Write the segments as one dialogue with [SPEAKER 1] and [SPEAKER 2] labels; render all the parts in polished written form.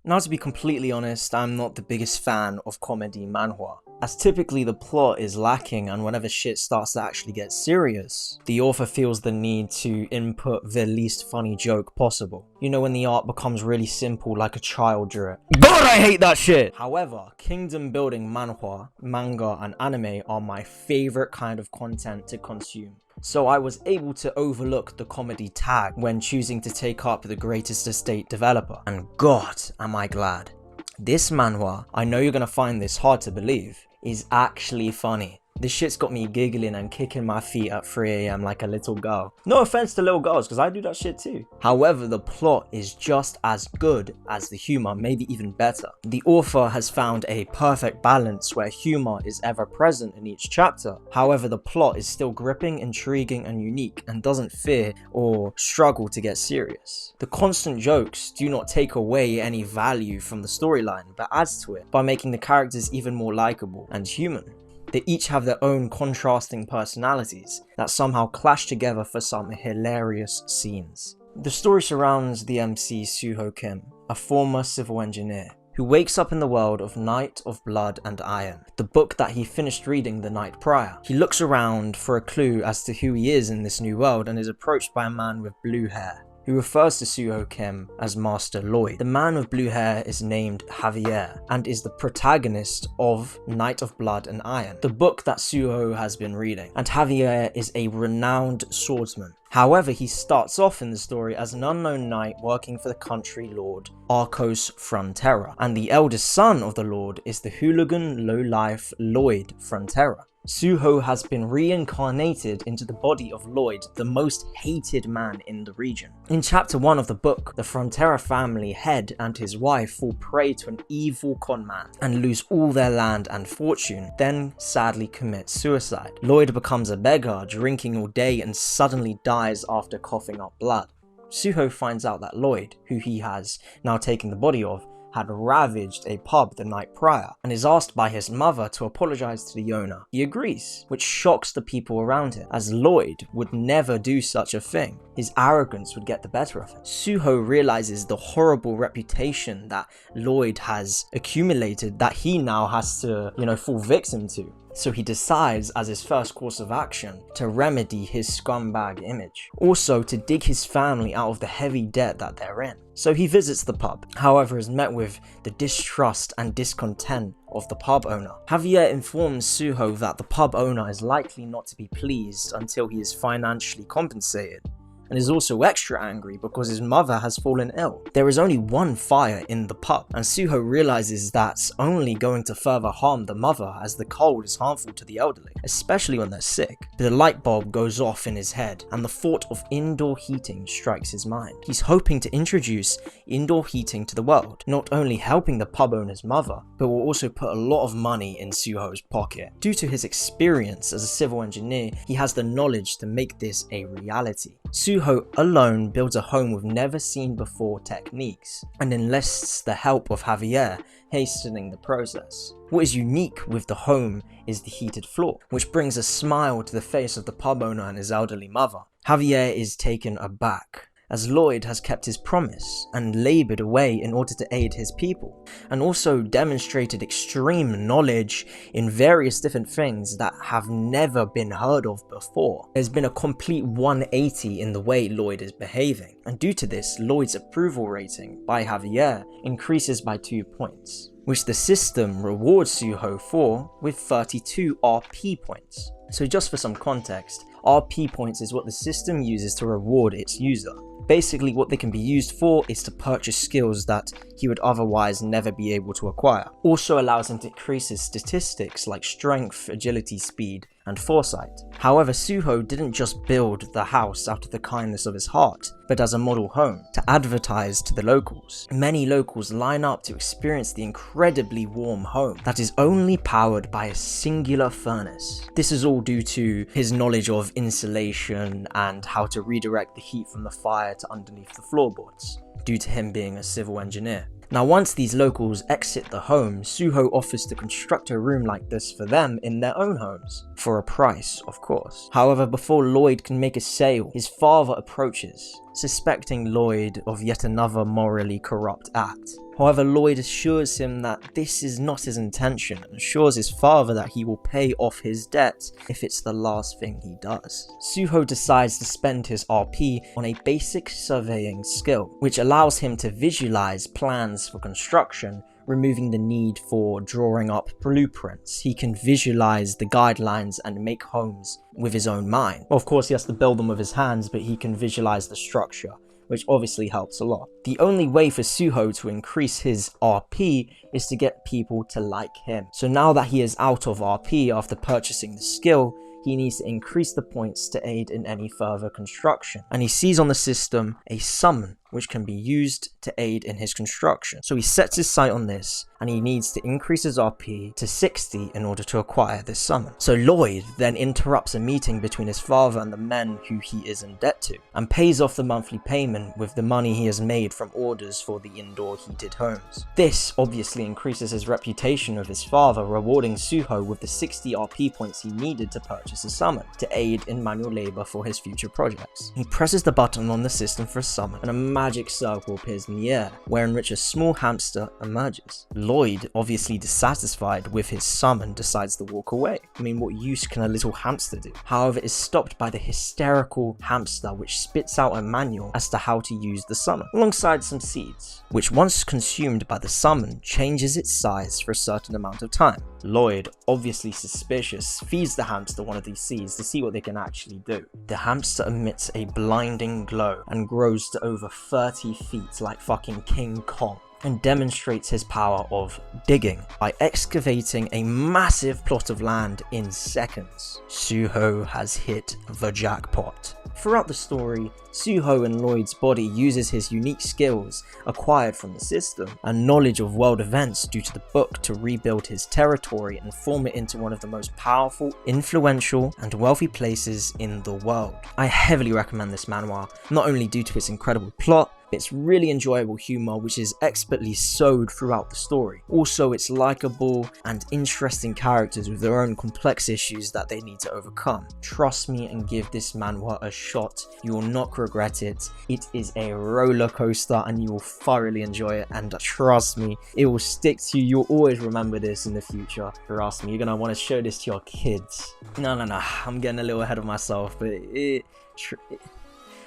[SPEAKER 1] Now, to be completely honest, I'm not the biggest fan of comedy manhwa, as typically the plot is lacking, and whenever shit starts to actually get serious, the author feels the need to input the least funny joke possible. You know, when the art becomes really simple like a child drew it. God, I hate that shit! However, kingdom building manhwa, manga, and anime are my favorite kind of content to consume. So I was able to overlook the comedy tag when choosing to take up the greatest estate developer. And God, am I glad. This manhwa, I know you're gonna find this hard to believe, is actually funny. This shit's got me giggling and kicking my feet at 3 AM like a little girl. No offense to little girls, because I do that shit too. However, the plot is just as good as the humor, maybe even better. The author has found a perfect balance where humor is ever present in each chapter. However, the plot is still gripping, intriguing, and unique, and doesn't fear or struggle to get serious. The constant jokes do not take away any value from the storyline, but adds to it by making the characters even more likable and human. They each have their own contrasting personalities that somehow clash together for some hilarious scenes. The story surrounds the MC Suho Kim, a former civil engineer, who wakes up in the world of Night of Blood and Iron, the book that he finished reading the night prior. He looks around for a clue as to who he is in this new world and is approached by a man with blue hair, who refers to Suho Kim as Master Lloyd. The man with blue hair is named Javier and is the protagonist of Night of Blood and Iron, the book that Suho has been reading, and Javier is a renowned swordsman. However, he starts off in the story as an unknown knight working for the country lord Arcos Frontera, and the eldest son of the lord is the hooligan lowlife Lloyd Frontera. Suho has been reincarnated into the body of Lloyd, the most hated man in the region. In chapter 1 of the book, the Frontera family head and his wife fall prey to an evil conman and lose all their land and fortune, then sadly commit suicide. Lloyd becomes a beggar, drinking all day, and suddenly dies after coughing up blood. Suho finds out that Lloyd, who he has now taken the body of, had ravaged a pub the night prior, and is asked by his mother to apologize to the owner. He agrees, which shocks the people around him, as Lloyd would never do such a thing. His arrogance would get the better of him. Suho realizes the horrible reputation that Lloyd has accumulated that he now has to, fall victim to. So he decides, as his first course of action, to remedy his scumbag image. Also, to dig his family out of the heavy debt that they're in. So he visits the pub, however is met with the distrust and discontent of the pub owner. Javier informs Suho that the pub owner is likely not to be pleased until he is financially compensated, and is also extra angry because his mother has fallen ill. There is only one fire in the pub, and Suho realizes that's only going to further harm the mother, as the cold is harmful to the elderly, especially when they're sick. The light bulb goes off in his head, and the thought of indoor heating strikes his mind. He's hoping to introduce indoor heating to the world, not only helping the pub owner's mother, but will also put a lot of money in Suho's pocket. Due to his experience as a civil engineer, he has the knowledge to make this a reality. Suho alone builds a home with never seen before techniques, and enlists the help of Javier, hastening the process. What is unique with the home is the heated floor, which brings a smile to the face of the pub owner and his elderly mother. Javier is taken aback, as Lloyd has kept his promise and laboured away in order to aid his people, and also demonstrated extreme knowledge in various different things that have never been heard of before. There's been a complete 180 in the way Lloyd is behaving, and due to this, Lloyd's approval rating by Javier increases by 2 points, which the system rewards Suho for with 32 RP points. So just for some context, RP points is what the system uses to reward its user. Basically, what they can be used for is to purchase skills that he would otherwise never be able to acquire. Also allows him to increase his statistics like strength, agility, speed, and foresight. However, Suho didn't just build the house out of the kindness of his heart, but as a model home to advertise to the locals. Many locals line up to experience the incredibly warm home that is only powered by a singular furnace. This is all due to his knowledge of insulation and how to redirect the heat from the fire to underneath the floorboards, due to him being a civil engineer. Now, once these locals exit the home, Suho offers to construct a room like this for them in their own homes, for a price, of course. However, before Lloyd can make a sale, his father approaches, suspecting Lloyd of yet another morally corrupt act. However, Lloyd assures him that this is not his intention and assures his father that he will pay off his debts if it's the last thing he does. Suho decides to spend his RP on a basic surveying skill, which allows him to visualize plans for construction, removing the need for drawing up blueprints. He can visualize the guidelines and make homes with his own mind. Well, of course, he has to build them with his hands, but he can visualize the structure, which obviously helps a lot. The only way for Suho to increase his RP is to get people to like him. So now that he is out of RP after purchasing the skill, he needs to increase the points to aid in any further construction. And he sees on the system a summon, which can be used to aid in his construction. So he sets his sight on this, and he needs to increase his RP to 60 in order to acquire this summon. So Lloyd then interrupts a meeting between his father and the men who he is in debt to, and pays off the monthly payment with the money he has made from orders for the indoor heated homes. This obviously increases his reputation of his father, rewarding Suho with the 60 RP points he needed to purchase a summon, to aid in manual labor for his future projects. He presses the button on the system for a summon, and a magic circle appears in the air, wherein which a small hamster emerges. Lloyd, obviously dissatisfied with his summon, decides to walk away. I mean, what use can a little hamster do? However, is stopped by the hysterical hamster, which spits out a manual as to how to use the summon, alongside some seeds, which once consumed by the summon, changes its size for a certain amount of time. Lloyd, obviously suspicious, feeds the hamster one of these seeds to see what they can actually do. The hamster emits a blinding glow and grows to over 30 feet like fucking King Kong, and demonstrates his power of digging by excavating a massive plot of land in seconds. Suho has hit the jackpot. Throughout the story, Suho and Lloyd's body uses his unique skills acquired from the system and knowledge of world events due to the book to rebuild his territory and form it into one of the most powerful, influential, and wealthy places in the world. I heavily recommend this manhwa, not only due to its incredible plot, its really enjoyable humor which is expertly sewed throughout the story. Also, its likable and interesting characters with their own complex issues that they need to overcome. Trust me and give this manhwa a shot. You will not regret it. It is a roller coaster and you will thoroughly enjoy it, and trust me, it will stick to you. You'll always remember this in the future. Trust me, you're gonna want to show this to your kids. No, I'm getting a little ahead of myself, but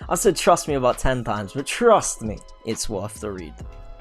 [SPEAKER 1] I said trust me about 10 times, but trust me, it's worth the read.